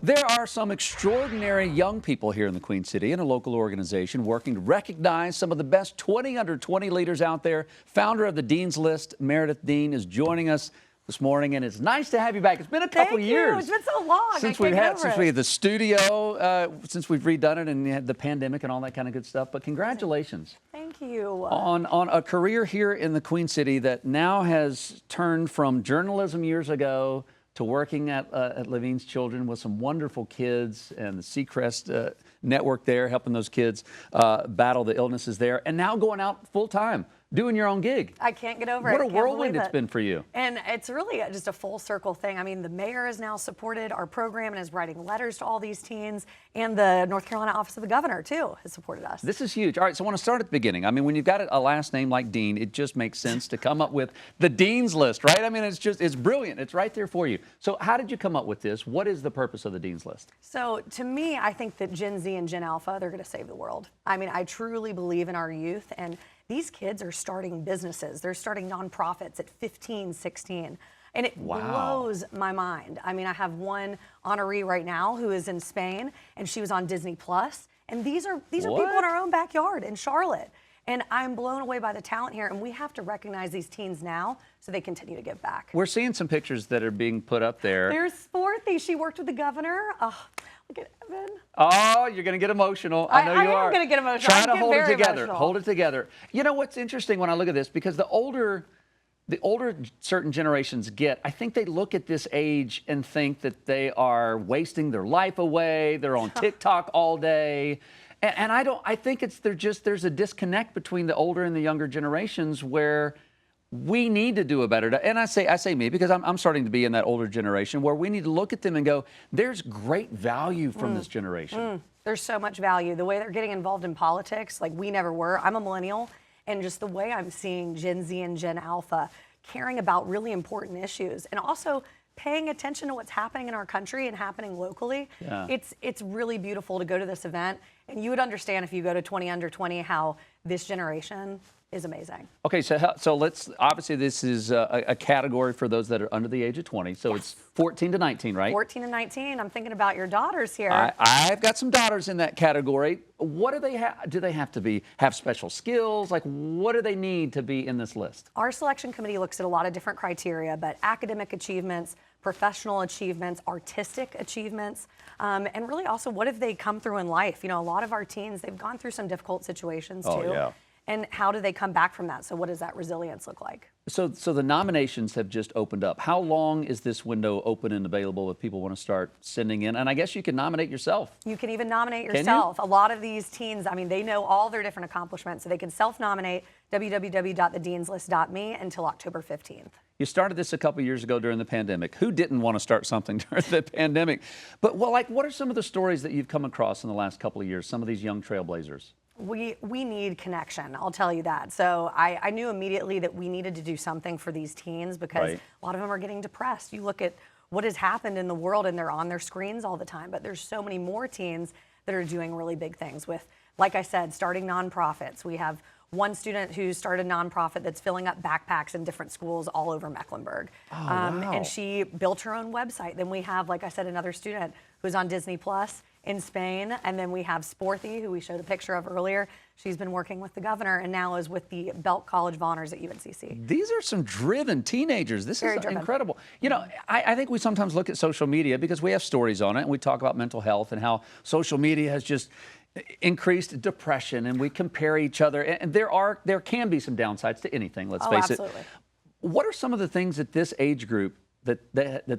There are some extraordinary young people here in the Queen City and a local organization working to recognize some of the best 20 under 20 leaders out there. Founder of the Dean's List, Meredith Dean, is joining us this morning, and it's nice to have you back. It's been a couple of years. It's been so long. Since we had the studio, since we've redone it and you had the pandemic and all that kind of good stuff. But congratulations. Thank you. On a career here in the Queen City that now has turned from journalism years ago to working at Levine's Children with some wonderful kids and the Seacrest network there, helping those kids battle the illnesses there, and now going out full time, doing your own gig. I can't get over it. What a whirlwind it's been for you. And it's really just a full circle thing. I mean, the mayor has now supported our program and is writing letters to all these teens, and the North Carolina Office of the Governor, too, has supported us. This is huge. All right, so I want to start at the beginning. I mean, when you've got a last name like Dean, it just makes sense to come up with the Dean's List, right? I mean, it's brilliant. It's right there for you. So how did you come up with this? What is the purpose of the Dean's List? So to me, I think that Gen Z and Gen Alpha, they're going to save the world. I mean, I truly believe in our youth, and these kids are starting businesses. They're starting nonprofits at 15, 16. And it blows my mind. I mean, I have one honoree right now who is in Spain, and she was on Disney Plus. And these are people in our own backyard in Charlotte. And I'm blown away by the talent here, and we have to recognize these teens now so they continue to give back. We're seeing some pictures that are being put up there. There's Sporthy. She worked with the governor. Oh, look at Evan. Oh, you're going to get emotional. I know you are. I am going to get emotional. Trying to hold it together. Hold it together. You know what's interesting when I look at this, because the older certain generations get, I think they look at this age and think that they are wasting their life away. They're on TikTok all day. And I think there's a disconnect between the older and the younger generations where we need to do a better. And I say me because I'm starting to be in that older generation where we need to look at them and go, there's great value from this generation. There's so much value. The way they're getting involved in politics, like we never were. I'm a millennial, and just the way I'm seeing Gen Z and Gen Alpha caring about really important issues and also paying attention to what's happening in our country and happening locally. Yeah. It's really beautiful to go to this event, and you would understand if you go to 20 under 20 how this generation is amazing. Okay, so let's, obviously this is a category for those that are under the age of 20, so it's 14 to 19, right? 14 to 19. I'm thinking about your daughters here. I've got some daughters in that category. What do they have? Do they have to have special skills? Like, what do they need to be in this list? Our selection committee looks at a lot of different criteria, but academic achievements, professional achievements, artistic achievements, and really also what have they come through in life? You know, a lot of our teens, they've gone through some difficult situations too. Oh, yeah. And how do they come back from that? So what does that resilience look like? So the nominations have just opened up. How long is this window open and available if people want to start sending in? And I guess you can nominate yourself. You can even nominate yourself. A lot of these teens, I mean, they know all their different accomplishments, so they can self-nominate www.thedeanslist.me until October 15th. You started this a couple years ago during the pandemic. Who didn't want to start something during the pandemic? But what are some of the stories that you've come across in the last couple of years, some of these young trailblazers? We need connection, I'll tell you that. So I knew immediately that we needed to do something for these teens because a lot of them are getting depressed. You look at what has happened in the world and they're on their screens all the time, but there's so many more teens that are doing really big things with, like I said, starting nonprofits. We have one student who started a nonprofit that's filling up backpacks in different schools all over Mecklenburg. Wow. And she built her own website. Then we have, like I said, another student who's on Disney Plus in Spain. And then we have Sporthy, who we showed a picture of earlier. She's been working with the governor and now is with the Belk College of Honors at UNCC. These are some driven teenagers. This is incredible. You know, I think we sometimes look at social media because we have stories on it and we talk about mental health and how social media has just increased depression, and we compare each other, and there can be some downsides to anything, let's face it. What are some of the things at this age group that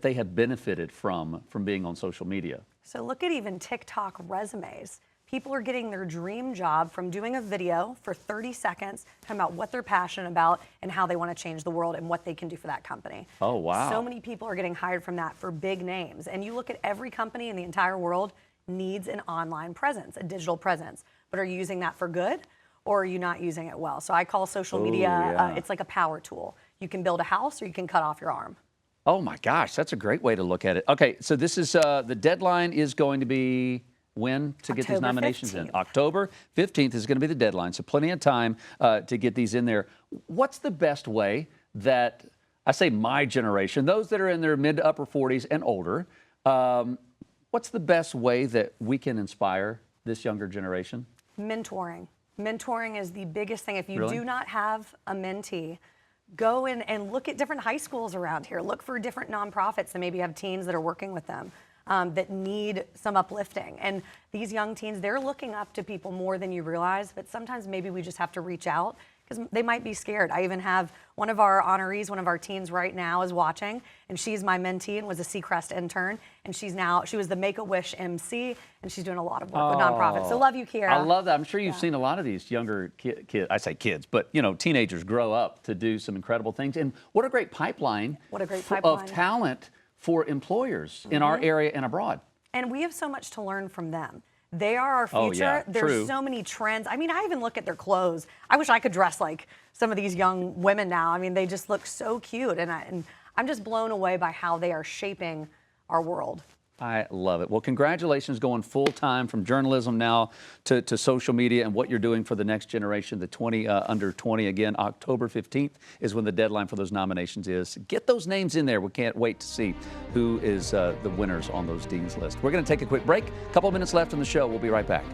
they have benefited from being on social media? So look at even TikTok resumes. People are getting their dream job from doing a video for 30 seconds talking about what they're passionate about and how they want to change the world and what they can do for that company. Oh, wow. So many people are getting hired from that for big names. And you look at every company in the entire world needs an online presence, a digital presence. But are you using that for good, or are you not using it well? So I call social media, it's like a power tool. You can build a house or you can cut off your arm. Oh my gosh, that's a great way to look at it. Okay, so this is, the deadline is going to be when to get these nominations in? October 15th is going to be the deadline, so plenty of time to get these in there. What's the best way that, I say my generation, those that are in their mid to upper 40s and older, what's the best way that we can inspire this younger generation? Mentoring. Mentoring is the biggest thing. If you Really? do not have a mentee, go in and look at different high schools around here. Look for different nonprofits that maybe have teens that are working with them that need some uplifting. And these young teens, they're looking up to people more than you realize, but sometimes maybe we just have to reach out because they might be scared. I even have one of our honorees, one of our teens right now is watching, and she's my mentee and was a Seacrest intern, and she was the Make-A-Wish MC, and she's doing a lot of work with nonprofits. So love you, Kiera. I love that. I'm sure you've seen a lot of these younger kids, I say kids, but teenagers grow up to do some incredible things. And what a great pipeline, What a great of pipeline. talent for employers in our area and abroad. And we have so much to learn from them. They are our Oh, future. yeah, There's true. so many trends. I mean, I even look at their clothes. I wish I could dress like some of these young women now. I mean, they just look so cute. And I'm just blown away by how they are shaping our world. I love it. Well, congratulations going full time from journalism now to social media and what you're doing for the next generation, the under 20. Again, October 15th is when the deadline for those nominations is. Get those names in there. We can't wait to see who is the winners on those Dean's List. We're going to take a quick break. A couple of minutes left in the show. We'll be right back.